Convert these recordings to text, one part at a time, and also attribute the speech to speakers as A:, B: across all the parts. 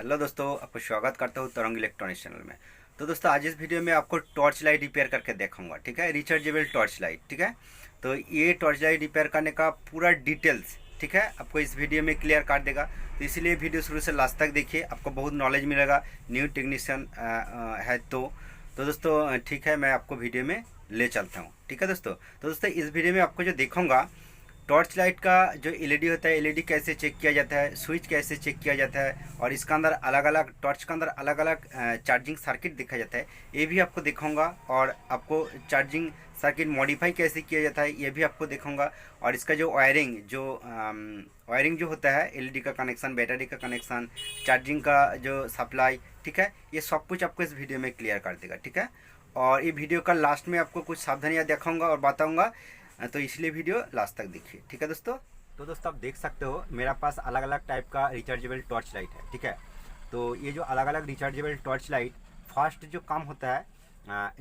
A: Hello दोस्तों, आपको स्वागत करता हूँ तरंग इलेक्ट्रॉनिक्स चैनल में। तो दोस्तों आज इस वीडियो में आपको टॉर्च लाइट रिपेयर करके दिखाऊंगा, ठीक है। रिचार्जेबल टॉर्च लाइट, ठीक है। तो ये टॉर्च लाइट रिपेयर करने का पूरा डिटेल्स, ठीक है, आपको इस वीडियो में क्लियर कर देगा। तो इसलिए वीडियो शुरू से लास्ट तक देखिए, आपको बहुत नॉलेज मिलेगा। न्यू टेक्नीशियन है तो दोस्तों ठीक है, मैं आपको वीडियो में ले चलता हूँ, ठीक है दोस्तों। तो दोस्तों इस वीडियो में आपको जो दिखाऊंगा, टॉर्च लाइट का जो एलईडी होता है, एलईडी कैसे चेक किया जाता है, स्विच कैसे चेक किया जाता है, और इसका अंदर अलग अलग टॉर्च के अंदर अलग अलग चार्जिंग सर्किट दिखाया जाता है, ये भी आपको दिखाऊंगा। और आपको चार्जिंग सर्किट मॉडिफाई कैसे किया जाता है ये भी आपको दिखाऊंगा। और इसका जो वायरिंग जो होता है, एलईडी का कनेक्शन, बैटरी का कनेक्शन, चार्जिंग का जो सप्लाई, ठीक है, ये सब कुछ आपको इस वीडियो में क्लियर कर देगा, ठीक है। और ये वीडियो का लास्ट में आपको कुछ सावधानियाँ दिखाऊंगा और बताऊंगा, तो इसलिए वीडियो लास्ट तक देखिए, ठीक है दोस्तों। तो दोस्तों आप देख सकते हो मेरा पास अलग अलग टाइप का रिचार्जेबल टॉर्च लाइट है, ठीक है। तो ये जो अलग अलग रिचार्जेबल टॉर्च लाइट, फर्स्ट जो काम होता है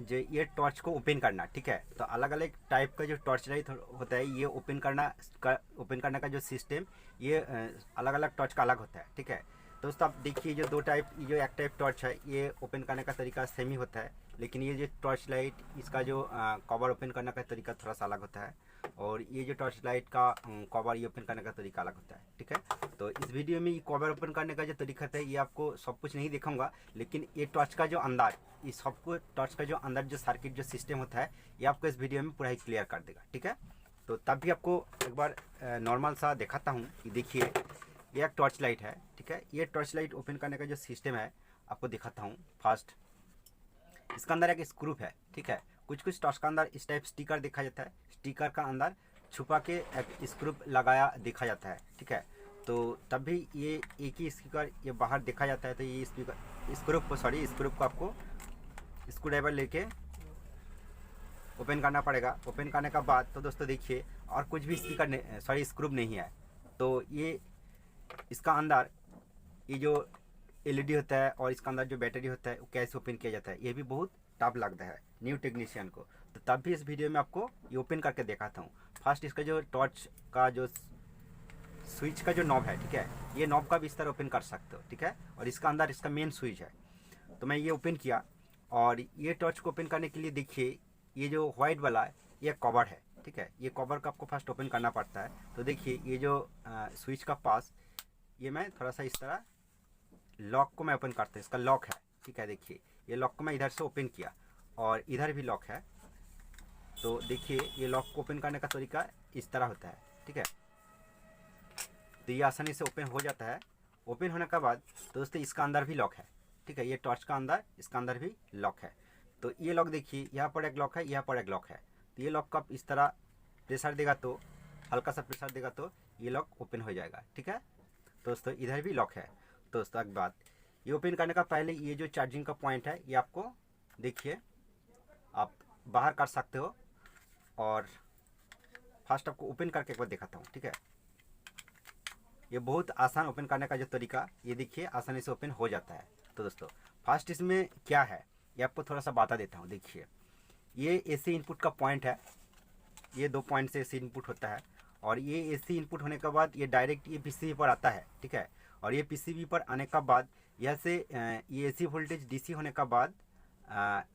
A: जो ये टॉर्च को ओपन करना, ठीक है। तो अलग अलग टाइप का जो टॉर्च लाइट होता है, ये ओपन करने का जो सिस्टम, ये अलग अलग टॉर्च का अलग होता है, ठीक है। तो दोस्तों आप देखिए, जो दो टाइप, जो एक टाइप टॉर्च है, ये ओपन करने का तरीका सेम ही होता है, लेकिन ये जो टॉर्च लाइट, इसका जो कवर ओपन करने का तरीका थोड़ा सा अलग होता है, और ये जो टॉर्च लाइट का कवर ये ओपन करने का तरीका अलग होता है, ठीक है। तो इस वीडियो में ये कवर ओपन करने का जो तरीका है, ये आपको सब कुछ नहीं दिखाऊंगा, लेकिन ये टॉर्च का जो अंदर, ये सबको टॉर्च का जो अंदर जो सर्किट जो सिस्टम होता है, ये आपको इस वीडियो में पूरा ही क्लियर कर देगा, ठीक है। तो तब भी आपको एक बार नॉर्मल सा दिखाता हूँ कि देखिए, ये एक टॉर्च लाइट है, ठीक है। ये टॉर्च लाइट ओपन करने का जो सिस्टम है आपको दिखाता हूँ। फर्स्ट इसका अंदर एक स्क्रू है, ठीक है। कुछ कुछ टॉर्च का अंदर इस टाइप स्टिकर देखा जाता है, स्टिकर का अंदर छुपा के एक स्क्रू लगाया देखा जाता है, ठीक है। तो तब भी ये एक ही स्टिकर ये बाहर देखा जाता है, तो ये स्क्रू को आपको स्क्रू ड्राइवर लेके ओपन करना पड़ेगा। ओपन करने का बाद तो दोस्तों देखिए, और कुछ भी स्क्रू नहीं है। तो ये इसका अंदर ये जो एलईडी होता है और इसका अंदर जो बैटरी होता है, वो कैसे ओपन किया जाता है, ये भी बहुत टफ लगता है न्यू टेक्नीशियन को। तो तब भी इस वीडियो में आपको ये ओपन करके दिखाता हूँ। फर्स्ट इसका जो टॉर्च का जो स्विच का जो नॉब है, ठीक है, ये नॉब का भी इस तरह ओपन कर सकते हो, ठीक है। और इसका अंदर इसका मेन स्विच है। तो मैं ये ओपन किया, और ये टॉर्च को ओपन करने के लिए देखिए, ये जो व्हाइट वाला है, ये कवर है, ठीक है। ये कवर को आपको फर्स्ट ओपन करना पड़ता है। तो देखिए, ये जो स्विच का पास, ये मैं थोड़ा सा इस तरह लॉक को मैं ओपन करता हूँ, इसका लॉक है, ठीक है। देखिए, ये लॉक को मैं इधर से ओपन किया, और इधर भी लॉक है। तो देखिए, ये लॉक को ओपन करने का तरीका इस तरह होता है, ठीक है। तो ये आसानी से ओपन हो जाता है। ओपन होने के बाद तो दोस्तों इसका अंदर भी लॉक है, ठीक है। ये टॉर्च का अंदर, इसका अंदर भी लॉक है। तो ये लॉक देखिए, यहाँ पर एक लॉक है, यहाँ पर एक लॉक है। तो ये लॉक का इस तरह प्रेशर देगा, तो हल्का सा प्रेशर देगा तो ये लॉक ओपन हो जाएगा, ठीक है। तो दोस्तों इधर भी लॉक है। दोस्तों एक बात, ये ओपन करने का पहले ये जो चार्जिंग का पॉइंट है, ये आपको देखिए आप बाहर कर सकते हो। और फर्स्ट आपको ओपन करके एक बार दिखाता हूँ, ठीक है। ये बहुत आसान ओपन करने का जो तरीका, ये देखिए आसानी से ओपन हो जाता है। तो दोस्तों फर्स्ट इसमें क्या है, ये आपको थोड़ा सा बता देता हूँ। देखिए, ये एसी इनपुट का पॉइंट है, ये 2 पॉइंट से एसी इनपुट होता है। और ये एसी इनपुट होने के बाद ये डायरेक्ट ये पीसीबी पर आता है, ठीक है। और ये पीसीबी पर आने का बाद यह से ये एसी वोल्टेज डीसी होने का बाद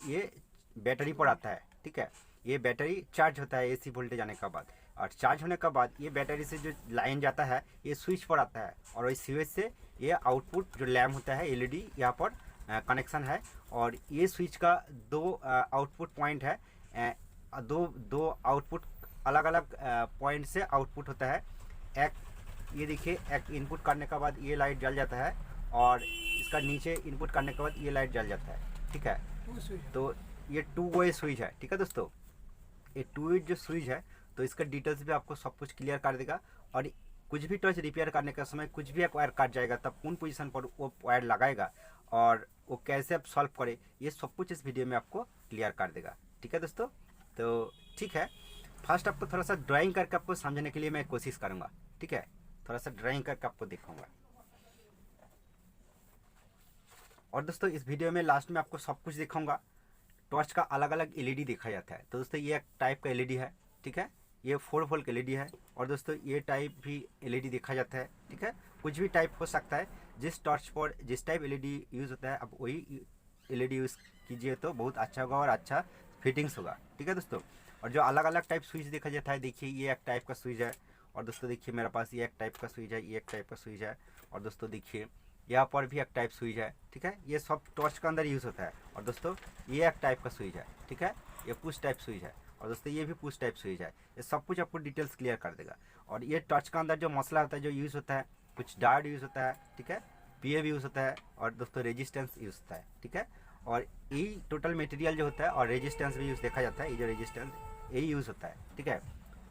A: ये बैटरी पर आता है, ठीक है। ये बैटरी चार्ज होता है एसी वोल्टेज आने का बाद, और चार्ज होने का बाद ये बैटरी से जो लाइन जाता है, ये स्विच पर आता है, और इस स्विच से ये आउटपुट जो लैम्प होता है एलईडी, यहाँ पर कनेक्शन है। और ये स्विच का 2 आउटपुट पॉइंट है, दो आउटपुट अलग अलग पॉइंट से आउटपुट होता है। एक ये देखिए, एक इनपुट करने के बाद ये लाइट जल जाता है, और इसका नीचे इनपुट करने के बाद ये लाइट जल जाता है, ठीक है। तो ये 2 वे स्विच है, ठीक है दोस्तों। ये 2 वे जो स्विच है, तो इसका डिटेल्स भी आपको सब कुछ क्लियर कर देगा। और कुछ भी टॉर्च रिपेयर करने का समय कुछ भी एक वायर काट जाएगा, तब कौन पोजीशन पर वो वायर लगाएगा और वो कैसे आप सॉल्व करें, ये सब कुछ इस वीडियो में आपको क्लियर कर देगा, ठीक है दोस्तों। तो ठीक है, फर्स्ट आपको थोड़ा सा ड्राइंग करके आपको समझने के लिए मैं कोशिश करूँगा, ठीक है। थोड़ा सा ड्राइंग करके आपको दिखाऊंगा। और दोस्तों इस वीडियो में लास्ट में आपको सब कुछ दिखाऊंगा। टॉर्च का अलग अलग एलईडी देखा जाता है। तो दोस्तों ये एक टाइप का एलईडी है, ठीक है। ये 4 वोल्ट एलईडी है। और दोस्तों ये टाइप भी एलईडी देखा जाता है, ठीक है। कुछ भी टाइप हो सकता है, जिस टॉर्च पर जिस टाइप एलईडी यूज़ होता है आप वही एलईडी यूज़ कीजिए तो बहुत अच्छा होगा और अच्छा फिटिंग्स होगा। ठीक है दोस्तों। और जो अलग अलग टाइप स्विच देखा जाता है, देखिए ये एक टाइप का स्विच है, और दोस्तों देखिए मेरे पास ये एक टाइप का स्विच है, ये एक टाइप का स्विच है, और दोस्तों देखिए यहाँ पर भी एक टाइप स्विच है। ठीक है, ये सब टॉर्च के अंदर यूज़ होता है। और दोस्तों ये एक टाइप का स्विच है। ठीक है, ये पुश टाइप स्विच है, और दोस्तों ये भी पुश टाइप स्विच है। ये सब कुछ आपको डिटेल्स क्लियर कर देगा। और ये टॉर्च के अंदर जो मसला होता है, जो यूज़ होता है, कुछ डायोड यूज़ होता है। ठीक है, पीएफ यूज़ होता है, और दोस्तों रेजिस्टेंस यूज़ होता है। ठीक है, और यही टोटल मटेरियल जो होता है, और रेजिस्टेंस भी यूज़ देखा जाता है, ये जो रेजिस्टेंस यही यूज़ होता है। ठीक है,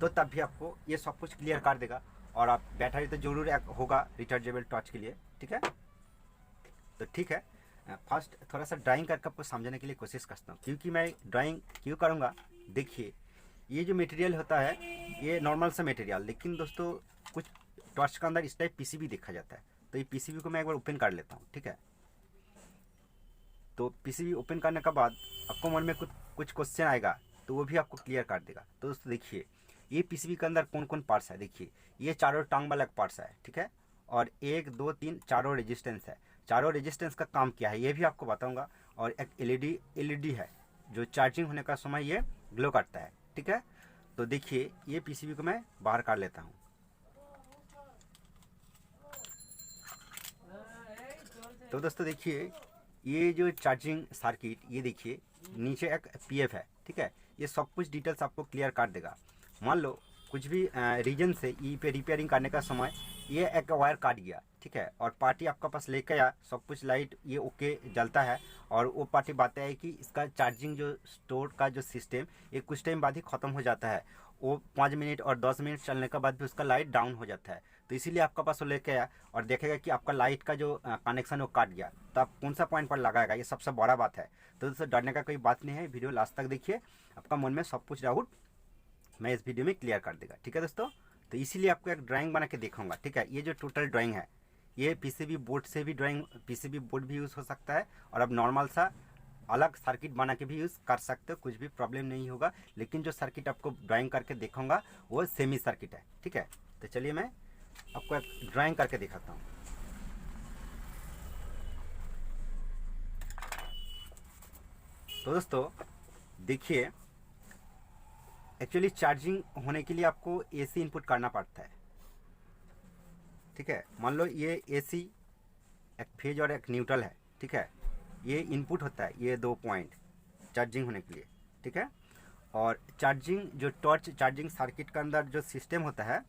A: तो तब भी आपको ये सब कुछ क्लियर कर देगा। और आप बैटरी तो जरूर एक होगा रिचार्जेबल टॉर्च के लिए। ठीक है, तो ठीक है, फर्स्ट थोड़ा सा ड्राइंग करके आपको समझाने के लिए कोशिश करता हूँ, क्योंकि मैं ड्राइंग क्यों करूँगा। देखिए ये जो मटेरियल होता है ये नॉर्मल सा मटेरियल, लेकिन दोस्तों कुछ टॉर्च के अंदर इस टाइप पीसीबी देखा जाता है। तो ये पीसीबी को मैं एक बार ओपन कर लेता हूँ। ठीक है, तो पीसीबी ओपन करने के बाद आपको मन में कुछ क्वेश्चन आएगा, तो वो भी आपको क्लियर कर देगा। तो दोस्तों देखिए ये पीसीबी के अंदर कौन कौन पार्ट्स है। देखिए ये चारों टांग वाला पार्ट्स है। ठीक है, और 1 2 3 चारों रेजिस्टेंस है। चारों रेजिस्टेंस का काम क्या है ये भी आपको बताऊंगा। और एक एलईडी है जो चार्जिंग होने का समय ये ग्लो करता है। ठीक है, तो देखिए ये पीसीबी को मैं बाहर कर लेता हूँ। तो दोस्तों देखिए ये जो चार्जिंग सर्किट, ये देखिए नीचे एक पीएफ है। ठीक है, ये सब कुछ डिटेल्स आपको क्लियर कर देगा। मान लो कुछ भी रीजन से ई पे रिपेयरिंग करने का समय ये एक वायर काट गया। ठीक है, और पार्टी आपका पास लेके आया, सब कुछ लाइट ये ओके जलता है, और वो पार्टी बताया है कि इसका चार्जिंग जो स्टोर का जो सिस्टम ये कुछ टाइम बाद ही ख़त्म हो जाता है। वो 5 मिनट और 10 मिनट चलने के बाद भी उसका लाइट डाउन हो जाता है। तो इसीलिए आपका पास वो लेके आया और देखेगा कि आपका लाइट का जो कनेक्शन वो काट गया, तो आप कौन सा पॉइंट पर लगाएगा, ये सबसे बड़ा बात है। तो दोस्तों डरने का कोई बात नहीं है, वीडियो लास्ट तक देखिए, आपका मन में सब कुछ डाउट मैं इस वीडियो में क्लियर कर देगा। ठीक है दोस्तों, तो इसीलिए आपको एक ड्राइंग बना के दिखाऊंगा। ठीक है, ये जो टोटल ड्राइंग है ये पीसीबी बोर्ड से भी पीसीबी बोर्ड भी यूज़ हो सकता है, और अब नॉर्मल सा अलग सर्किट बना के भी यूज़ कर सकते हो, कुछ भी प्रॉब्लम नहीं होगा। लेकिन जो सर्किट आपको ड्राइंग करके दिखाऊंगा वो सेमी सर्किट है। ठीक है, तो चलिए मैं आपको एक ड्राइंग करके दिखाता हूँ। तो दोस्तों देखिए एक्चुअली चार्जिंग होने के लिए आपको एसी इनपुट करना पड़ता है। ठीक है, मान लो ये एसी एक फेज और एक न्यूट्रल है। ठीक है, ये इनपुट होता है, ये 2 पॉइंट चार्जिंग होने के लिए। ठीक है, और चार्जिंग जो टॉर्च चार्जिंग सर्किट के अंदर जो सिस्टम होता है,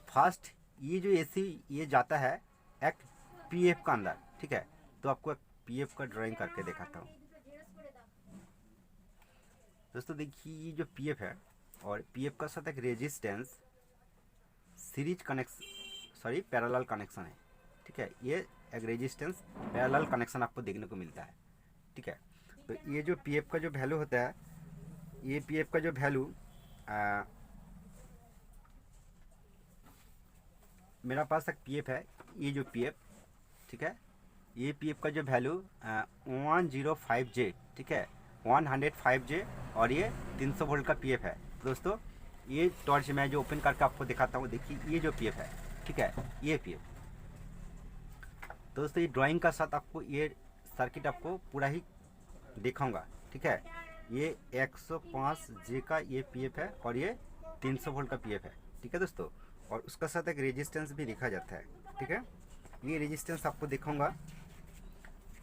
A: फर्स्ट ये जो एसी ये जाता है एक पीएफ का अंदर। ठीक है, तो आपको एक पीएफ का ड्राइंग करके दिखाता हूँ। दोस्तों देखिए ये जो पीएफ है और पीएफ का साथ एक resistance series connection parallel connection है। ठीक है, ये एक रेजिस्टेंस पैरेलल कनेक्शन आपको देखने को मिलता है। ठीक है, तो ये जो पीएफ का जो वैल्यू होता है, ये पीएफ का जो वैल्यू मेरा पास एक पीएफ है, ये जो पीएफ, ठीक है, ये पीएफ का जो वैल्यू 105J, ठीक है 105J, और ये 300 वोल्ट का पीएफ है। दोस्तों ये टॉर्च मैं जो ओपन करके आपको दिखाता हूँ, देखिए ये जो पीएफ है, ठीक है, ये पीएफ। तो दोस्तों ये ड्राइंग का साथ आपको ये सर्किट आपको पूरा ही दिखाऊंगा। ठीक है, ये 105J का ये पीएफ है और ये 300 वोल्ट का पीएफ है। ठीक है दोस्तों, और उसका साथ एक रेजिस्टेंस भी लिखा जाता है। ठीक है, ये रेजिस्टेंस आपको दिखाऊंगा।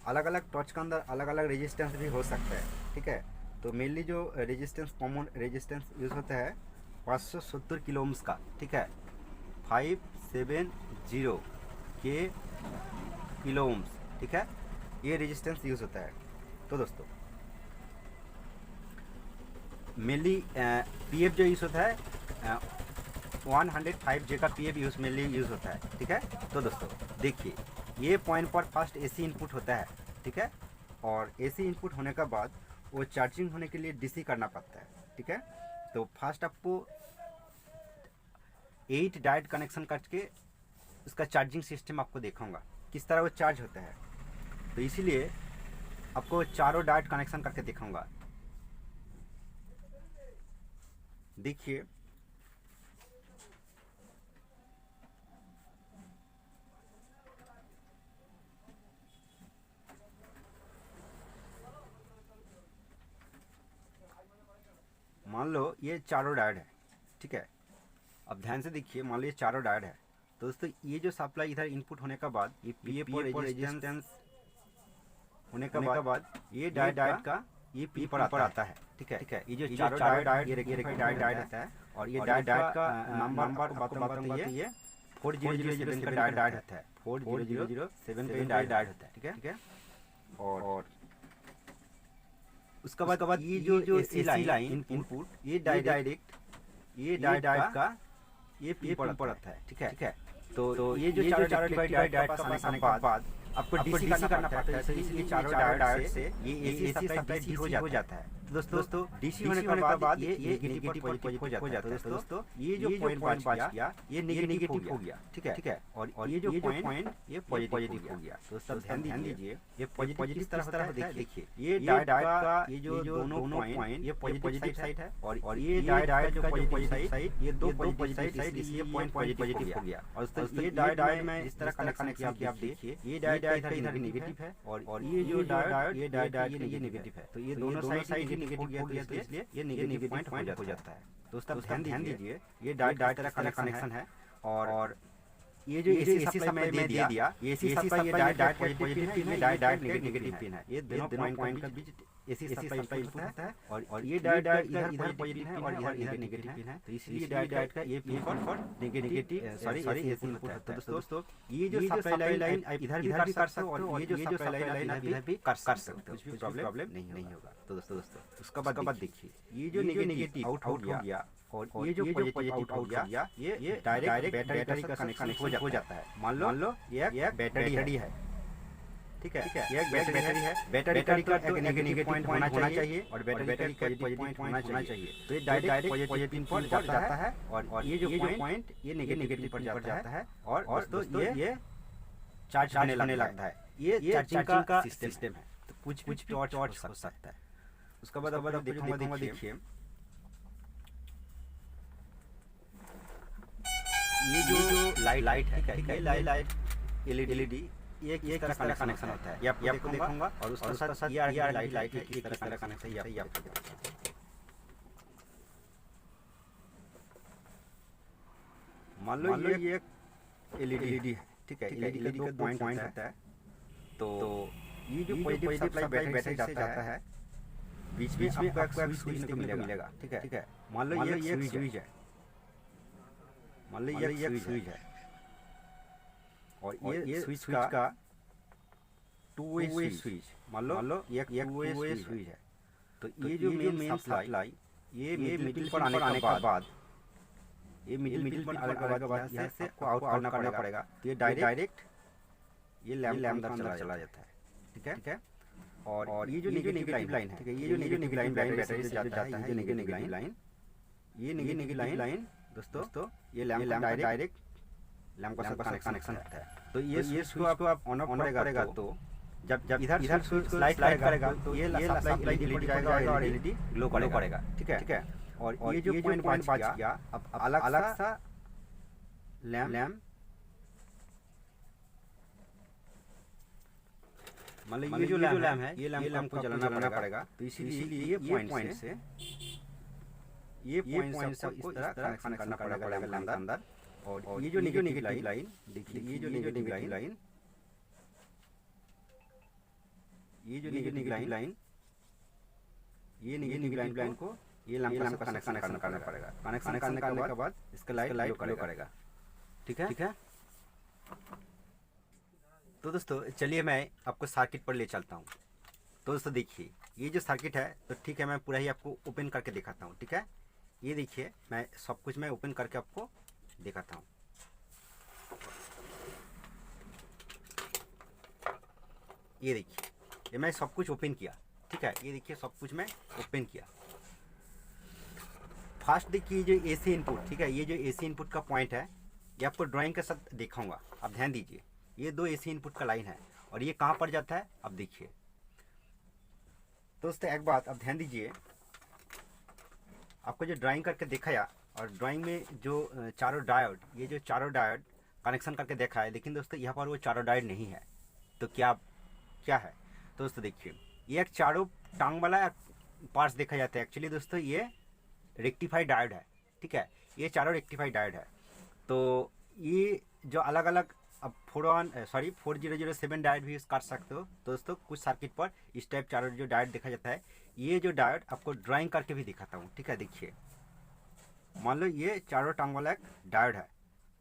A: अलग अलग टॉर्च के अंदर अलग अलग रेजिस्टेंस भी हो सकता है। ठीक है, तो मेनली जो रेजिस्टेंस कॉमन रेजिस्टेंस यूज़ होता है 570 किलो ओम्स का। ठीक है, 570 के किलो ओम्स। ठीक है, ये रेजिस्टेंस यूज़ होता है। तो दोस्तों मेनली पीएफ जो यूज़ होता है 105J का पीएफ मेनली यूज़ होता है। ठीक है, तो दोस्तों देखिए ये पॉइंट पर फर्स्ट एसी इनपुट होता है। ठीक है, और एसी इनपुट होने के बाद वो चार्जिंग होने के लिए डीसी करना पड़ता है। ठीक है, तो फर्स्ट आपको 8 डायोड कनेक्शन करके उसका चार्जिंग सिस्टम आपको दिखाऊंगा किस तरह वो चार्ज होता है। तो इसीलिए आपको चारों डायोड कनेक्शन करके दिखाऊंगा। देखिए मान लो ये चारों डायोड है, ठीक है। अब ध्यान से देखिए, मान लो ये चारों डायोड है, तो दोस्तों ये जो सप्लाई इधर इनपुट होने के बाद ये पी पर रेजिस्टेंस होने के बाद ये डायोड का ये पी पर आता है, ठीक है। ये जो चारों डायोड ये डायोड आता है, और ये डायोड का नंबर आपको बताऊंगा तो ये 4007 का डायोड होता है, 4007 का डायोड होता है, ठीक है। और उसके बाद ये जो एसी लाइन इनपुट ये डायरेक्ट ये डायोड का ये पी पर आता है, ठीक है। तो ये जो चारों डायोड का पास आने के बाद आपको डीसी करना पड़ता है, तो इसलिए चारों डायोड से ये एसी सप्लाई डीसी हो जाता है। तो दोस्तों डीसी होने के बाद ये नेगेटिव पॉजिटिव हो जाता है। दोस्तों ये जो पॉइंट बच गया ये नेगेटिव हो गया, ठीक है। और ये जो पॉइंट ये पॉजिटिव हो गया। तो सब ध्यान दीजिए, ये पॉजिटिव किस तरह होता है, देखिए ये डायोड का ये जो दोनों पॉइंट ये पॉजिटिव साइड है, और ये डायोड का जो पॉजिटिव साइड ये दो पॉजिटिव साइड, इसलिए पॉइंट पॉजिटिव हो गया। और दोस्तों ये डायोड में इस तरह कनेक्शन किया आप देखिए, ये डायोड इधर नेगेटिव है, और ये जो डायोड ये नेगेटिव है। तो ये दोनों साइड नेगेटिव हो गया, तो इसलिए ये नेगेटिव पॉइंट हो जाता है। दोस्तों ध्यान दीजिए, ये डायोड तरह का कनेक्शन है, और ये जो एसी सप्लाई में दे दिया, ये एसी सप्लाई ये डायोड पॉजिटिव पिन है, डायोड नेगेटिव पिन है। ये दोनों पॉइंट के बीच एसी सप्लाई होता है, और ये डायोड इधर पॉजिटिव है और इधर नेगेटिव पिन है, तो इसलिए डायोड का ये pin for negative sorry AC input होता है। तो दोस्तों ये जो सप्लाई लाइन इधर भी कर सकते हो, और ये जो सप्लाई लाइन इधर भी कर सकते हो, कुछ भी प्रॉब्लम नहीं होगा। तो दोस्तों उसका बाद देखिए, ये जो नेगेटिव आउट हो गया और ये जो पॉजिटिव हो गया, ये डायरेक्ट बैटरी का कनेक्शन हो जाता है। मान लो ये बैटरी है, ठीक है। ये एक बैटरी है, बैटरी का एक नेगेटिव पॉइंट होना चाहिए और बैटरी का पॉजिटिव पॉइंट होना चाहिए। तो ये डायरेक्ट पॉजिटिव पर जाता है, और ये जो पॉइंट ये नेगेटिव पर जाता है, और दोस्तों ये चार्ज होने लगता है। ये चार्जिंग का सिस्टम है, तो कुछ टॉर्च हो सकता है। उसके बाद अब देखूंगा, देखिए ये जो लाइट है, ठीक है, लाइट एलईडी ये एक तरह का कनेक्शन होता है, ये आपको देखूंगा, और उसके साथ ये लाइट है, एक तरह का कनेक्शन है, ये आपको देखूंगा। मान लो ये एक एलईडी है, ठीक है। एलईडी का पॉइंट होता है, तो ये जो पॉजिटिव सप्लाई बैटरी से जाता है, बीच में आपको एक स्विच मिलेगा, ठीक है। मान लो ये एक स्विच है, मान लो ये एक स्विच है, और ये स्विच का टू वे स्विच, मान लो ये टू वे स्विच है। तो ये जो मेन सप्लाई ये मिडिल पर आने के बाद ये मिडिल पर आने के बाद यहाँ से आपको आउट करना पड़ेगा। तो ये डायरेक्ट ये लैम्प अंदर चला जाता है, ठीक है। और ये जो नेगेटिव लाइन है, ठीक है, ये जो नेगेटिव लाइन बैटरी से जाता है, ये नेगेटिव लाइन, ये नेगेटिव लाइन दोस्तों ये लैम्प डायरेक्ट लैम्प का कनेक्शन होता है। तो ये स्विच को आप ऑन ऑफ करेगा, तो जब इधर स्विच लाइट करेगा, तो ये सप्लाई एलईडी जाएगा और एलईडी ग्लो करेगा, ठीक है। और ये जो पॉइंट बच गया, अब अलग सा लैम्प, मतलब ये जो लैम्प है, ये लैम्प को जलाना पड़ेगा। तो इसीलिए ये पॉइंट से आपको इस तरह कनेक्शन करना पड़ेगा लैम्प के अंदर। और ये जो नेगेटिव लाइन देखिए, ये जो नेगेटिव लाइन, ये जो नेगेटिव लाइन, ये नेगेटिव लाइन को ये लैम्प का कनेक्शन करना पड़ेगा। कनेक्शन करने के बाद इसका लाइट ग्लो करेगा, ठीक है। तो दोस्तों चलिए मैं आपको सर्किट पर ले चलता हूँ। तो दोस्तों देखिए, ये जो सर्किट है, तो ठीक है, मैं पूरा ही आपको ओपन करके दिखाता हूँ, ठीक है। ये देखिए, मैं सब कुछ मैं ओपन करके आपको दिखाता हूँ। ये देखिए, ये मैं सब कुछ ओपन किया, ठीक है। ये देखिए, सब कुछ मैं ओपन किया। फर्स्ट देखिए जो एसी इनपुट, ठीक है, ये जो एसी इनपुट का पॉइंट है, ये आपको ड्राइंग के साथ दिखाऊंगा। आप ध्यान दीजिए, ये दो एसी इनपुट का लाइन है, और ये कहाँ पर जाता है अब देखिए। दोस्तों एक बात आप ध्यान दीजिए, आपको जो ड्राइंग करके दिखाया, और ड्राइंग में जो चारों डायोड, ये जो चारों डायोड कनेक्शन करके देखा है, लेकिन दोस्तों यहाँ पर वो चारों डायोड नहीं है। तो क्या है, तो दोस्तों देखिए, ये एक चारों टांग वाला पार्ट्स देखा जाता है। एक्चुअली दोस्तों ये रेक्टिफाइड डायोड है, ठीक है, ये चारों रेक्टिफाइड डायोड है। तो ये जो अलग अलग अब 4007 डायोड भी यूज़ कर सकते हो तो दोस्तों कुछ सर्किट पर इस टाइप चारों जो डायोड देखा जाता है। ये जो डायोड आपको ड्राइंग करके भी दिखाता हूँ, ठीक है। देखिए मान लो ये चारों टांग वाला एक डायोड है,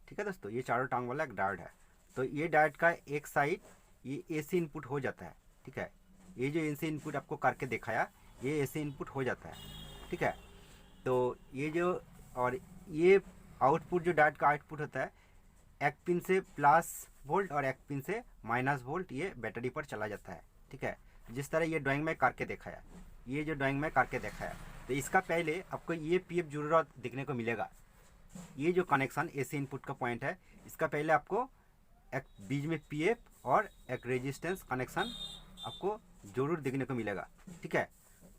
A: ठीक है दोस्तों, ये चारों टांग वाला एक डायोड है। तो ये डायोड का एक साइड ये एसी इनपुट हो जाता है, ठीक है, ये जो एसी इनपुट आपको करके दिखाया ये एसी इनपुट हो जाता है, ठीक है। तो ये जो और ये आउटपुट जो डायोड का आउटपुट होता है एक पिन से प्लस वोल्ट और एक पिन से माइनस वोल्ट ये बैटरी पर चला जाता है, ठीक है। जिस तरह ये ड्राइंग में करके दिखाया, ये जो ड्राइंग में करके दिखाया, तो इसका पहले आपको ये पीएफ जरूरत देखने को मिलेगा। ये जो कनेक्शन एसी इनपुट का पॉइंट है इसका पहले आपको एक बीच में पीएफ और एक रेजिस्टेंस कनेक्शन आपको जरूर देखने को मिलेगा, ठीक है।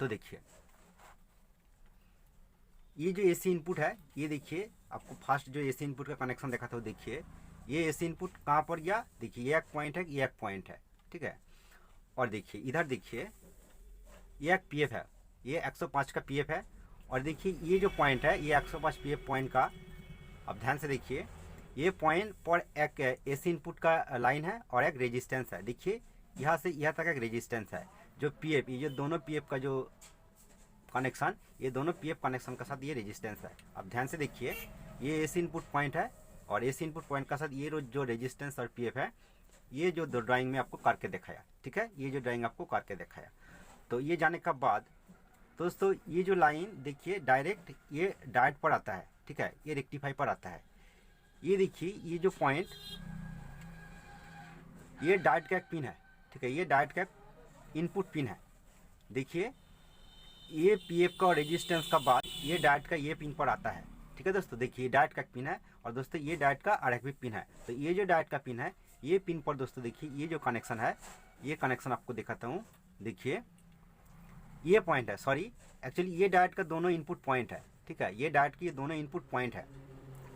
A: तो देखिए ये जो एसी इनपुट है, ये देखिए आपको फर्स्ट जो एसी इनपुट का कनेक्शन देखा था वो देखिए ये एसी इनपुट कहाँ पर गया, देखिए ये एक पॉइंट है, ये एक पॉइंट है, ठीक है। और देखिए इधर देखिए ये एक पीएफ है, ये 105 का पीएफ है। और देखिए ये जो पॉइंट है ये 105 पीएफ पॉइंट का, अब ध्यान से देखिए ये पॉइंट पर एक एसी इनपुट का लाइन है और एक रेजिस्टेंस है। देखिए यहाँ से यहाँ तक एक रेजिस्टेंस है। जो पीएफ, ये जो दोनों पीएफ का जो कनेक्शन, ये दोनों पीएफ कनेक्शन का साथ ये रेजिस्टेंस है। अब ध्यान से देखिए ये एसी इनपुट पॉइंट है और एसी इनपुट पॉइंट का साथ ये जो रेजिस्टेंस और पीएफ है, ये जो दो ड्राइंग में आपको करके दिखाया, ठीक है, ये जो ड्राइंग आपको करके दिखाया। तो ये जाने के बाद दोस्तों ये जो लाइन देखिए डायरेक्ट ये डायोड पर आता है, ठीक है, ये रेक्टिफाई पर आता है। ये देखिए ये जो पॉइंट, ये डायोड का एक पिन है, ठीक है, ये डायोड का इनपुट पिन है। देखिए ये पीएफ का और रेजिस्टेंस का बाद ये डायोड का ये पिन पर आता है, ठीक है दोस्तों। देखिए डायोड का पिन है और दोस्तों ये डायोड का और एक भी पिन है। तो ये जो डायोड का पिन है ये पिन पर दोस्तों देखिए ये जो कनेक्शन है, ये कनेक्शन आपको दिखाता हूँ। देखिए ये पॉइंट है, सॉरी एक्चुअली ये डायोड का दोनों इनपुट पॉइंट है, ठीक है, ये डायोड की दोनों इनपुट पॉइंट है।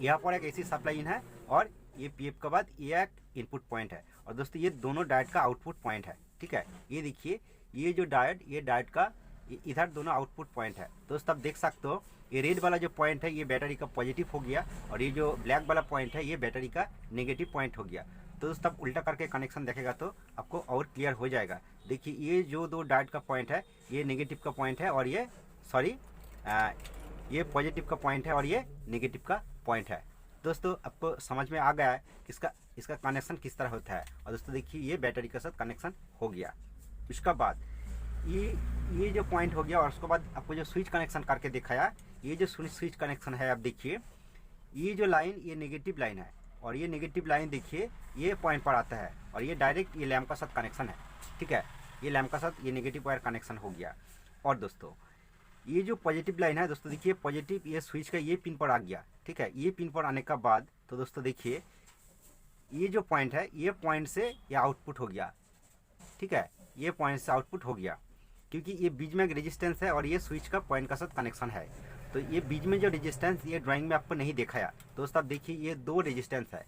A: यहाँ पर एक एसी सप्लाई इन है और ये पीएफ के बाद ये एक इनपुट पॉइंट है और दोस्तों ये दोनों डायोड का आउटपुट पॉइंट है, ठीक है। ये देखिए ये जो डायोड, ये डायोड का इधर दोनों आउटपुट पॉइंट है। दोस्तों आप देख सकते हो ये रेड वाला जो पॉइंट है ये बैटरी का पॉजिटिव हो गया और ये जो ब्लैक वाला पॉइंट है ये बैटरी का नेगेटिव पॉइंट हो गया। तो दोस्तों आप उल्टा करके कनेक्शन देखेगा तो आपको और क्लियर हो जाएगा। देखिए ये जो दो डायोड का पॉइंट है ये नेगेटिव का पॉइंट है और ये ये पॉजिटिव का पॉइंट है और ये नेगेटिव का पॉइंट है। दोस्तों आपको समझ में आ गया है कि इसका कनेक्शन किस तरह होता है। और दोस्तों देखिए ये बैटरी के साथ कनेक्शन हो गया। उसका बाद ये जो पॉइंट हो गया और उसके बाद आपको जो स्विच कनेक्शन करके दिखाया, ये जो स्विच कनेक्शन है आप देखिए ये जो लाइन ये नेगेटिव लाइन है और ये नेगेटिव लाइन देखिए ये पॉइंट पर आता है और ये डायरेक्ट ये लैम्प का साथ कनेक्शन है, ठीक है, ये लैम्प का साथ ये नेगेटिव वायर कनेक्शन हो गया। और दोस्तों ये जो पॉजिटिव लाइन है दोस्तों देखिए पॉजिटिव ये स्विच का ये पिन पर आ गया, ठीक है। ये पिन पर आने का बाद तो दोस्तों देखिए ये जो पॉइंट है ये पॉइंट से ये आउटपुट हो गया, ठीक है, ये पॉइंट से आउटपुट हो गया क्योंकि ये बीच में एक रेजिस्टेंस है और ये स्विच का पॉइंट का साथ कनेक्शन है। तो ये बीच में जो रेजिस्टेंस ये ड्राइंग में आपको नहीं दिखाया दोस्तों, आप देखिए ये दो रेजिस्टेंस है।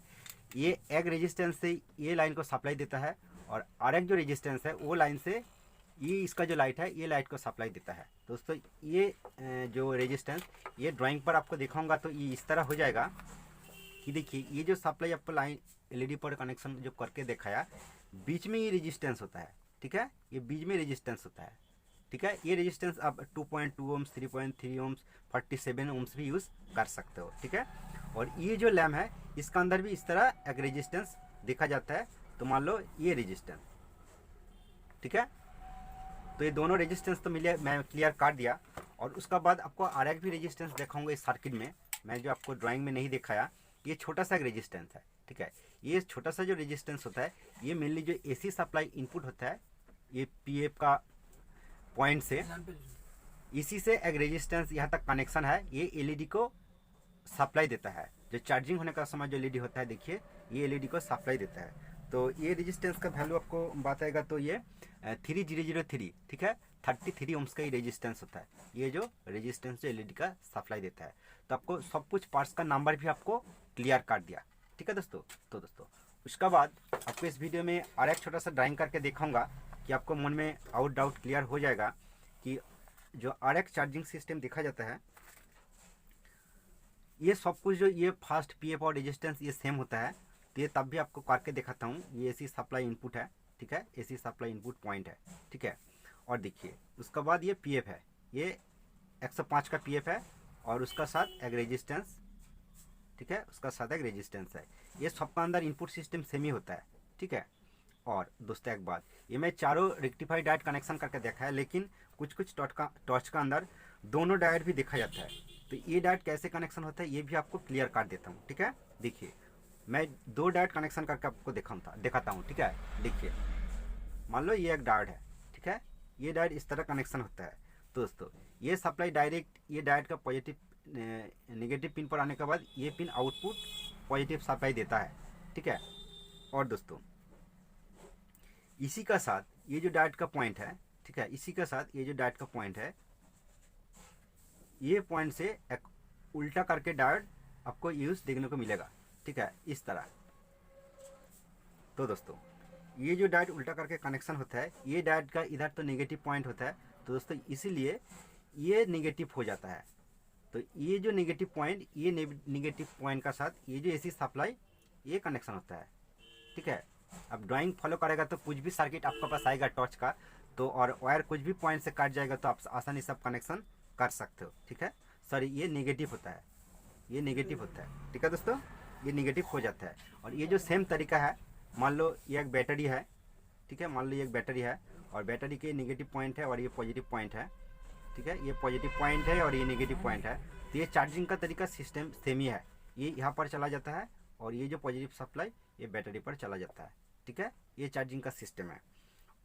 A: ये एक रेजिस्टेंस से ये लाइन को सप्लाई देता है और एक जो रेजिस्टेंस है वो लाइन से ये इसका जो लाइट है ये लाइट को सप्लाई देता है। दोस्तों ये जो रेजिस्टेंस ये ड्राइंग पर आपको दिखाऊंगा तो ये इस तरह हो जाएगा कि देखिए ये जो सप्लाई आपको लाइन एलईडी पर कनेक्शन जो करके दिखाया बीच में ये रेजिस्टेंस होता है, ठीक है, ये बीच में रेजिस्टेंस होता है, ठीक है। ये रेजिस्टेंस आप 2.2 ओम्स, 3.3 ओम्स, 47 ओम्स भी यूज़ कर सकते हो, ठीक है। और ये जो लैम्प है इसका अंदर भी इस तरह एक रेजिस्टेंस देखा जाता है। तो मान लो ये रेजिस्टेंस, ठीक है, तो ये दोनों रेजिस्टेंस तो मिले मैं क्लियर कर दिया। और उसका बाद आपको और एक भी रेजिस्टेंस दिखाऊंगा इस सर्किट में, मैं जो आपको ड्राइंग में नहीं दिखाया। ये छोटा सा एक रेजिस्टेंस है, ठीक है। ये छोटा सा जो रेजिस्टेंस होता है ये मेनली जो एसी सप्लाई इनपुट होता है ये पीएफ का पॉइंट से, इसी से एक रेजिस्टेंस यहाँ तक कनेक्शन है, ये एलईडी को सप्लाई देता है। जो चार्जिंग होने का समय जो एलईडी होता है देखिए ये एलईडी को सप्लाई देता है। तो ये रेजिस्टेंस का वैल्यू आपको बताएगा तो ये 3003, ठीक है, 33 ओम्स का ही रेजिस्टेंस होता है। ये जो रेजिस्टेंस जो एलईडी का सप्लाई देता है। तो आपको सब कुछ पार्ट्स का नंबर भी आपको क्लियर कर दिया, ठीक है दोस्तों। तो दोस्तों उसका बाद आपको इस वीडियो में और एक छोटा सा ड्राइंग करके दिखाऊंगा कि आपको मन में आउट डाउट क्लियर हो जाएगा कि जो RX चार्जिंग सिस्टम देखा जाता है ये सब कुछ जो ये फास्ट पीएफ और रेजिस्टेंस ये सेम होता है, तो ये तब भी आपको करके दिखाता हूँ। ये एसी सप्लाई इनपुट है, ठीक है, एसी सप्लाई इनपुट पॉइंट है, ठीक है। और देखिए उसके बाद ये पीएफ है, ये 105 का पीएफ है और उसका साथ एक रेजिस्टेंस, ठीक है, उसका साथ एक रेजिस्टेंस है। ये सबका अंदर इनपुट सिस्टम सेम ही होता है, ठीक है। और दोस्तों एक बात, ये मैं चारों रेक्टिफाइड डायोड कनेक्शन करके देखा है, लेकिन कुछ कुछ टॉर्च का अंदर दोनों डायोड भी देखा जाता है। तो ये डायोड कैसे कनेक्शन होता है ये भी आपको क्लियर कर देता हूँ, ठीक है। देखिए मैं 2 डायोड कनेक्शन करके आपको दिखाता हूँ, ठीक है। देखिए मान लो ये एक डायोड है, ठीक है, ये डायोड इस तरह कनेक्शन होता है। दोस्तों ये सप्लाई डायरेक्ट ये डायोड का पॉजिटिव नेगेटिव पिन पर आने के बाद ये पिन आउटपुट पॉजिटिव सप्लाई देता है, ठीक है। और दोस्तों इसी का साथ ये जो डायोड का पॉइंट है, ठीक है, इसी के साथ ये जो डायोड का पॉइंट है, ये पॉइंट से एक उल्टा करके डायोड आपको यूज देखने को मिलेगा, ठीक है, इस तरह। तो दोस्तों ये जो डायोड उल्टा करके कनेक्शन होता है, ये डायोड का इधर तो नेगेटिव पॉइंट होता है, तो दोस्तों इसीलिए ये नेगेटिव हो जाता है। तो ये जो नेगेटिव पॉइंट, ये नेगेटिव पॉइंट का साथ ये जो एसी सप्लाई ये कनेक्शन होता है, ठीक है। अब ड्राइंग फॉलो करेगा तो कुछ भी सर्किट आपके पास आएगा टॉर्च का, तो और वायर कुछ भी पॉइंट से काट जाएगा तो आप आसानी से कनेक्शन कर सकते हो, ठीक है। सॉरी ये नेगेटिव होता है, ये नेगेटिव होता है, ठीक है दोस्तों, ये नेगेटिव हो जाता है। और ये जो सेम तरीका है, मान लो ये एक बैटरी है, ठीक है, मान लो ये एक बैटरी है और बैटरी के नेगेटिव पॉइंट है और ये पॉजिटिव पॉइंट है, ठीक है, ये पॉजिटिव पॉइंट है और ये नेगेटिव पॉइंट है। तो ये चार्जिंग का तरीका सिस्टम सेम ही है, ये यहाँ पर चला जाता है और ये जो पॉजिटिव सप्लाई ये बैटरी पर चला जाता है, ठीक है, ये चार्जिंग का सिस्टम है।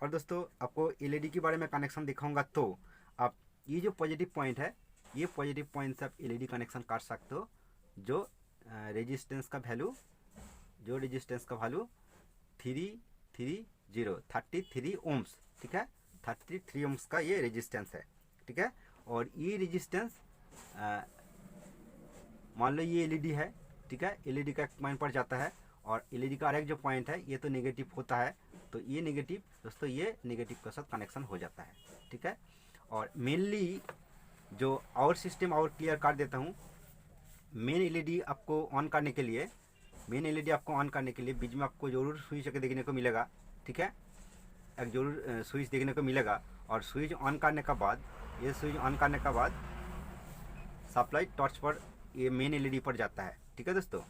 A: और दोस्तों आपको एलईडी के बारे में कनेक्शन दिखाऊंगा, तो आप ये जो पॉजिटिव पॉइंट है, ये पॉजिटिव पॉइंट से आप एलईडी कनेक्शन कर सकते हो। जो रेजिस्टेंस का वैल्यू 33 ओम्स, ठीक है, 33 ओम्स का ये रेजिस्टेंस है, ठीक है। और ये रेजिस्टेंस मान लो ये एलईडी है, ठीक है, एलईडी का एक पॉइंट पर जाता है और एलईडी का अरेक जो पॉइंट है ये तो नेगेटिव होता है, तो ये नेगेटिव दोस्तों ये नेगेटिव के साथ कनेक्शन हो जाता है, ठीक है। और मेनली जो और सिस्टम और क्लियर कर देता हूँ, मेन एलईडी आपको ऑन करने के लिए, बीच में आपको जरूर स्विच देखने को मिलेगा, ठीक है, एक जरूर स्विच देखने को मिलेगा। और स्विच ऑन करने के बाद, ये स्विच ऑन करने के बाद सप्लाई टॉर्च पर ये मेन एलईडी पर जाता है, ठीक है दोस्तों,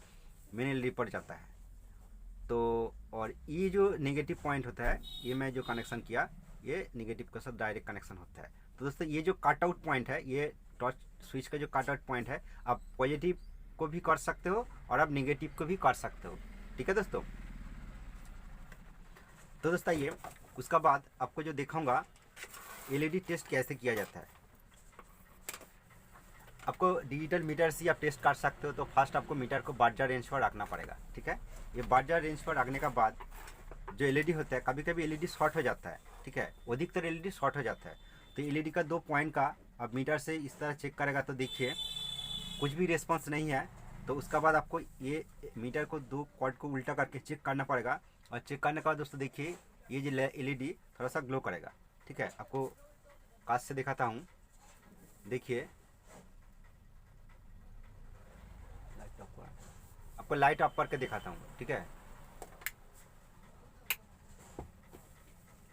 A: मेन एलईडी पर जाता है। तो और ये जो नेगेटिव पॉइंट होता है, ये मैं जो कनेक्शन किया ये नेगेटिव के साथ डायरेक्ट कनेक्शन होता है। तो दोस्तों ये जो कट आउट पॉइंट है, ये टॉर्च स्विच का जो कट आउट पॉइंट है, आप पॉजिटिव को भी कर सकते हो और आप नेगेटिव को भी कर सकते हो, ठीक है दोस्तों। तो दोस्तों ये उसका बाद आपको जो दिखाऊंगा एलईडी टेस्ट कैसे किया जाता है। आपको डिजिटल मीटर से आप टेस्ट कर सकते हो। तो फर्स्ट आपको मीटर को बाजार रेंज पर रखना पड़ेगा, ठीक है। ये बाजार रेंज पर रखने के बाद जो एलईडी होता है, कभी कभी एलईडी शॉर्ट हो जाता है, ठीक है, अधिकतर एलईडी शॉर्ट हो जाता है। तो एलईडी का 2 पॉइंट का आप मीटर से इस तरह चेक करेगा तो देखिए कुछ भी रिस्पॉन्स नहीं है, तो उसका बाद आपको ये मीटर को 2 कॉर्ड को उल्टा करके चेक करना पड़ेगा। और चेक करने के बाद दोस्तों देखिए ये जो एलईडी थोड़ा सा ग्लो करेगा, ठीक है। आपको कांच से दिखाता हूँ, देखिए आपको लाइट ऑफ करके दिखाता हूँ, ठीक है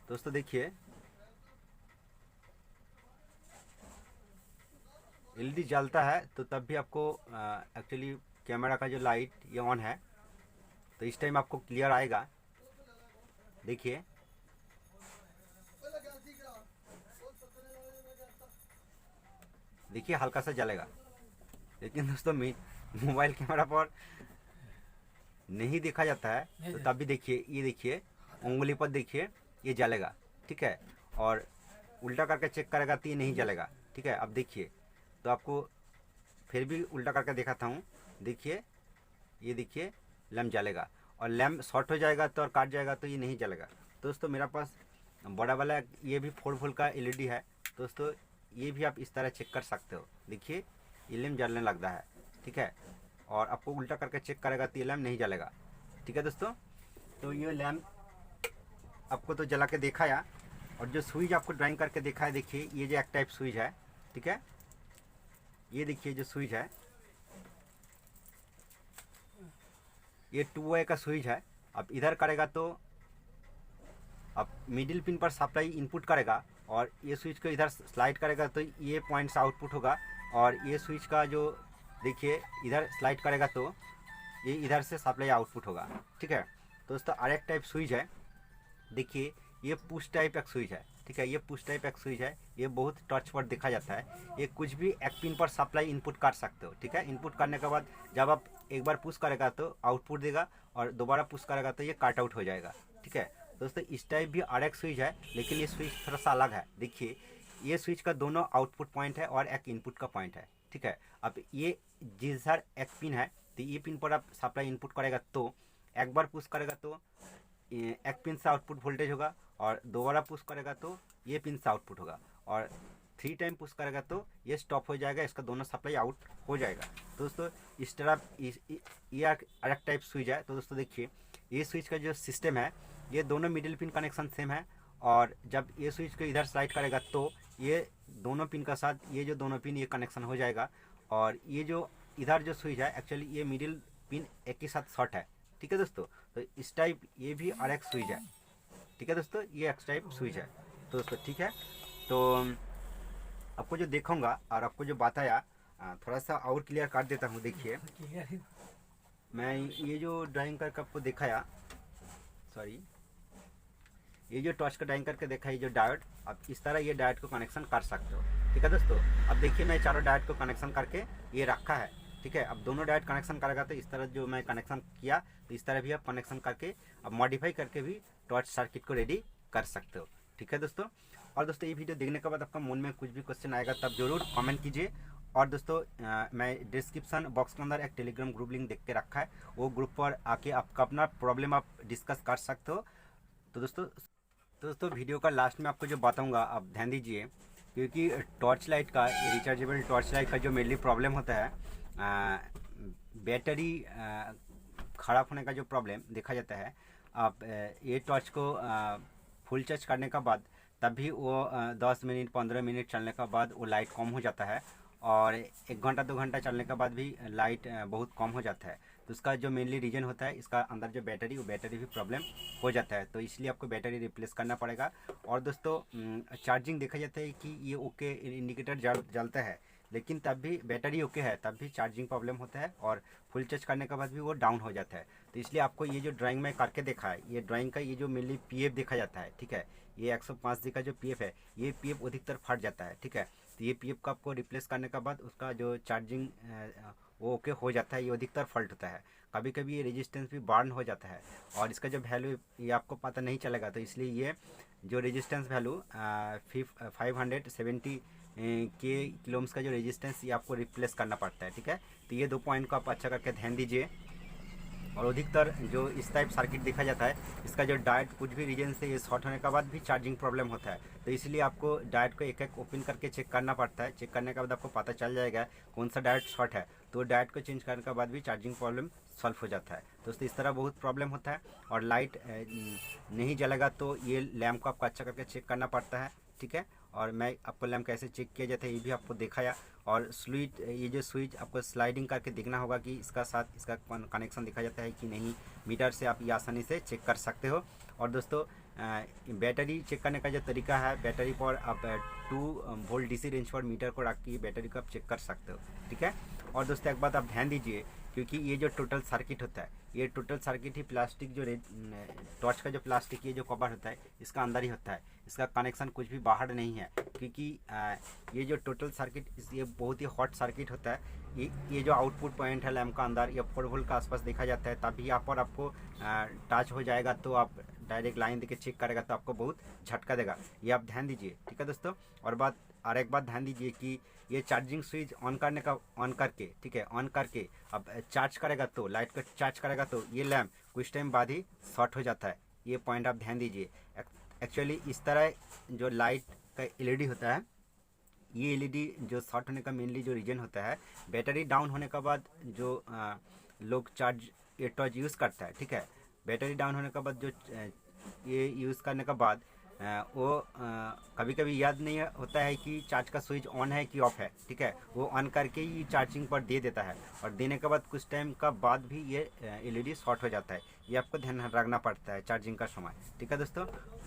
A: दोस्तों। देखिए एलईडी जलता है तो तब भी आपको एक्चुअली कैमरा का जो लाइट ये ऑन है, तो इस टाइम आपको क्लियर आएगा। देखिए देखिए हल्का सा जलेगा, लेकिन दोस्तों मोबाइल कैमरा पर नहीं देखा जाता है, तो तब भी देखिए, ये देखिए उंगली पर देखिए ये जलेगा, ठीक है। और उल्टा करके चेक करेगा तो ये नहीं जलेगा, ठीक है। अब देखिए तो आपको फिर भी उल्टा करके दिखाता हूँ, देखिए ये देखिए लैम्प जलेगा। और लैम्प शॉर्ट हो जाएगा तो और काट जाएगा तो ये नहीं जलेगा। दोस्तों मेरा पास बड़ा वाला ये भी 4 वोल्ट का एलईडी है दोस्तों, ये भी आप इस तरह चेक कर सकते हो। देखिए ये लैम्प जलने लगता है, ठीक है। और आपको उल्टा करके चेक करेगा तो ये लैम्प नहीं जलेगा, ठीक है दोस्तों। तो ये लैम्प आपको तो जला के दिखाया, और जो स्विच आपको ड्राइंग करके देखा है, देखिए ये जो एक टाइप स्विच है, ठीक है, ये देखिए जो स्विच है ये 2 वे का स्विच है। अब इधर करेगा तो अब मिडिल पिन पर सप्लाई इनपुट करेगा और ये स्विच को इधर स्लाइड करेगा तो ये पॉइंट से आउटपुट होगा। और ये स्विच का जो देखिए इधर स्लाइड करेगा तो ये इधर से सप्लाई आउटपुट होगा। ठीक है, तो दोस्तों आर टाइप स्विच है। देखिए ये पुश टाइप एक स्विच है। ठीक है, ये पुश टाइप एक स्विच है। ये बहुत टच पर देखा जाता है। ये कुछ भी एक पिन पर सप्लाई इनपुट कर सकते हो। ठीक है, इनपुट करने के बाद जब आप एक बार पुश करेगा तो आउटपुट देगा और दोबारा पुश करेगा तो ये कट आउट हो जाएगा। ठीक है दोस्तों, इस टाइप भी और एक स्विच है, लेकिन ये स्विच थोड़ा सा अलग है। देखिए ये स्विच का दोनों आउटपुट पॉइंट है और एक इनपुट का पॉइंट है। ठीक है, अब ये जिधर एक पिन है तो ये पिन पर आप सप्लाई इनपुट करेगा तो एक बार पुश करेगा तो एक पिन से आउटपुट वोल्टेज होगा और दोबारा पुश करेगा तो ये पिन से आउटपुट होगा और 3 टाइम पुश करेगा तो ये स्टॉप हो जाएगा, इसका दोनों सप्लाई आउट हो जाएगा। तो दोस्तों इस तरह ये अलग टाइप स्विच है। तो दोस्तों देखिए ये स्विच का जो सिस्टम है ये दोनों मिडिल पिन कनेक्शन सेम है और जब ये स्विच को इधर स्लाइड करेगा तो ये दोनों पिन का साथ ये जो दोनों पिन ये कनेक्शन हो जाएगा और ये जो इधर जो स्विच है एक्चुअली ये मिडिल पिन एक ही साथ शॉर्ट है। ठीक है दोस्तों, तो इस टाइप ये भी और एक स्विच है। ठीक है दोस्तों, ये एक्स टाइप स्विच है। तो दोस्तों ठीक है, तो आपको जो देखूंगा और आपको जो बताया थोड़ा सा और क्लियर कर देता हूँ। देखिए मैं ये जो ड्राइंग करके आपको दिखाया, सॉरी ये जो टॉर्च का ड्राइंग करके देखा, ये जो डायोड, आप इस तरह ये डायोड को कनेक्शन कर सकते हो। ठीक है दोस्तों, अब देखिए मैं चारों डायोड को कनेक्शन करके ये रखा है। ठीक है, अब दोनों डायोड कनेक्शन करेगा तो इस तरह जो मैं कनेक्शन किया तो इस तरह भी आप कनेक्शन करके अब मॉडिफाई करके भी टॉर्च सर्किट को रेडी कर सकते हो। ठीक है दोस्तों, और दोस्तों ये वीडियो देखने के बाद आपका मन में कुछ भी क्वेश्चन आएगा तब जरूर कमेंट कीजिए। और दोस्तों मैं डिस्क्रिप्शन बॉक्स के अंदर एक टेलीग्राम ग्रुप लिंक देख के रखा है, वो ग्रुप पर आके आपका अपना प्रॉब्लम आप डिस्कस कर सकते हो। तो दोस्तों वीडियो का लास्ट में आपको जो बताऊंगा आप ध्यान दीजिए, क्योंकि टॉर्च लाइट का रिचार्जेबल टॉर्च लाइट का जो मेनली प्रॉब्लम होता है बैटरी ख़राब होने का जो प्रॉब्लम देखा जाता है। आप ये टॉर्च को फुल चार्ज करने के बाद तभी वो 10 मिनट 15 मिनट चलने के बाद वो लाइट कम हो जाता है और 1 घंटा 2 घंटा चलने के बाद भी लाइट बहुत कम हो जाता है। तो उसका जो मेनली रीज़न होता है इसका अंदर जो बैटरी, वो बैटरी भी प्रॉब्लम हो जाता है, तो इसलिए आपको बैटरी रिप्लेस करना पड़ेगा। और दोस्तों चार्जिंग देखा जाता है कि ये ओके इंडिकेटर जलता है, लेकिन तब भी बैटरी ओके है तब भी चार्जिंग प्रॉब्लम होता है और फुल चार्ज करने के बाद भी वो डाउन हो जाता है। तो इसलिए आपको ये जो ड्राइंग में करके देखा है, ये ड्राइंग का ये जो मेनली पीएफ देखा जाता है। ठीक है, ये 105 का जो पीएफ है, ये पीएफ अधिकतर फट जाता है। ठीक है, तो ये पीएफ का आपको रिप्लेस करने के बाद उसका जो चार्जिंग वो ओके हो जाता है। ये अधिकतर फॉल्ट होता है, कभी कभी ये रेजिस्टेंस भी बर्न हो जाता है और इसका जो वैल्यू ये आपको पता नहीं चलेगा। तो इसलिए ये जो रेजिस्टेंस वैल्यू 570 के किलोम्स का जो रेजिस्टेंस ये आपको रिप्लेस करना पड़ता है। ठीक है, तो ये 2 पॉइंट को आप अच्छा करके ध्यान दीजिए। और अधिकतर जो इस टाइप सर्किट देखा जाता है, इसका जो डायोड कुछ भी रीजन से ये शॉर्ट होने के बाद भी चार्जिंग प्रॉब्लम होता है। तो इसलिए आपको डायोड को एक एक ओपन करके चेक करना पड़ता है। चेक करने के बाद आपको पता चल जाएगा कौन सा डायोड शॉर्ट है, तो डायोड को चेंज करने के बाद भी चार्जिंग प्रॉब्लम सॉल्व हो जाता है। दोस्तों इस तरह बहुत प्रॉब्लम होता है और लाइट नहीं जलेगा तो ये लैम्प को आपको अच्छा करके चेक करना पड़ता है। ठीक है, और मैं आपको लैम्प कैसे चेक किया जाता है ये भी आपको दिखाया। और स्विच, ये जो स्विच आपको स्लाइडिंग करके देखना होगा कि इसका साथ इसका कनेक्शन देखा जाता है कि नहीं। मीटर से आप ये आसानी से चेक कर सकते हो। और दोस्तों बैटरी चेक करने का जो तरीका है, बैटरी पर आप 2 वोल्ट डीसी रेंज पर मीटर को रख के बैटरी को आप चेक कर सकते हो। ठीक है, और दोस्तों एक बात आप ध्यान दीजिए, क्योंकि ये जो टोटल सर्किट होता है, ये टोटल सर्किट ही प्लास्टिक जो टॉर्च का जो प्लास्टिक ये जो कवर होता है इसका अंदर ही होता है, इसका कनेक्शन कुछ भी बाहर नहीं है। क्योंकि ये जो टोटल सर्किट ये बहुत ही हॉट सर्किट होता है। ये जो आउटपुट पॉइंट है लैम्प का अंदर, ये 4 वोल्ट के आसपास देखा जाता है, तभी यहाँ पर आपको टच हो जाएगा तो आप डायरेक्ट लाइन देके चेक करेगा तो आपको बहुत झटका देगा। ये आप ध्यान दीजिए। ठीक है दोस्तों, और एक बात ध्यान दीजिए कि ये चार्जिंग स्विच ऑन करके, ठीक है, ऑन करके अब चार्ज करेगा तो लाइट को चार्ज करेगा तो ये लैम्प कुछ टाइम बाद ही शॉर्ट हो जाता है। ये पॉइंट आप ध्यान दीजिए। एक्चुअली इस तरह जो लाइट का एलईडी होता है, ये एलईडी जो शॉर्ट होने का मेनली जो रीजन होता है, बैटरी डाउन होने के बाद जो लोग ये टॉर्च यूज़ करता है। ठीक है, बैटरी डाउन होने के बाद जो ये यूज़ करने के बाद वो कभी कभी याद नहीं होता है कि चार्ज का स्विच ऑन है कि ऑफ है, ठीक है। वो ऑन करके ही चार्जिंग पर दे देता है और देने के बाद कुछ टाइम का बाद भी ये एलईडी शॉर्ट हो जाता है। ये आपको ध्यान रखना पड़ता है चार्जिंग का समय, ठीक है दोस्तों।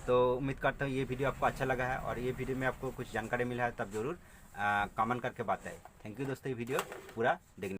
A: तो उम्मीद करता हूँ ये वीडियो आपको अच्छा लगा है और ये वीडियो में आपको कुछ जानकारी मिला है, तब जरूर कमेंट करके बताएं। थैंक यू दोस्तों ये वीडियो पूरा देखने।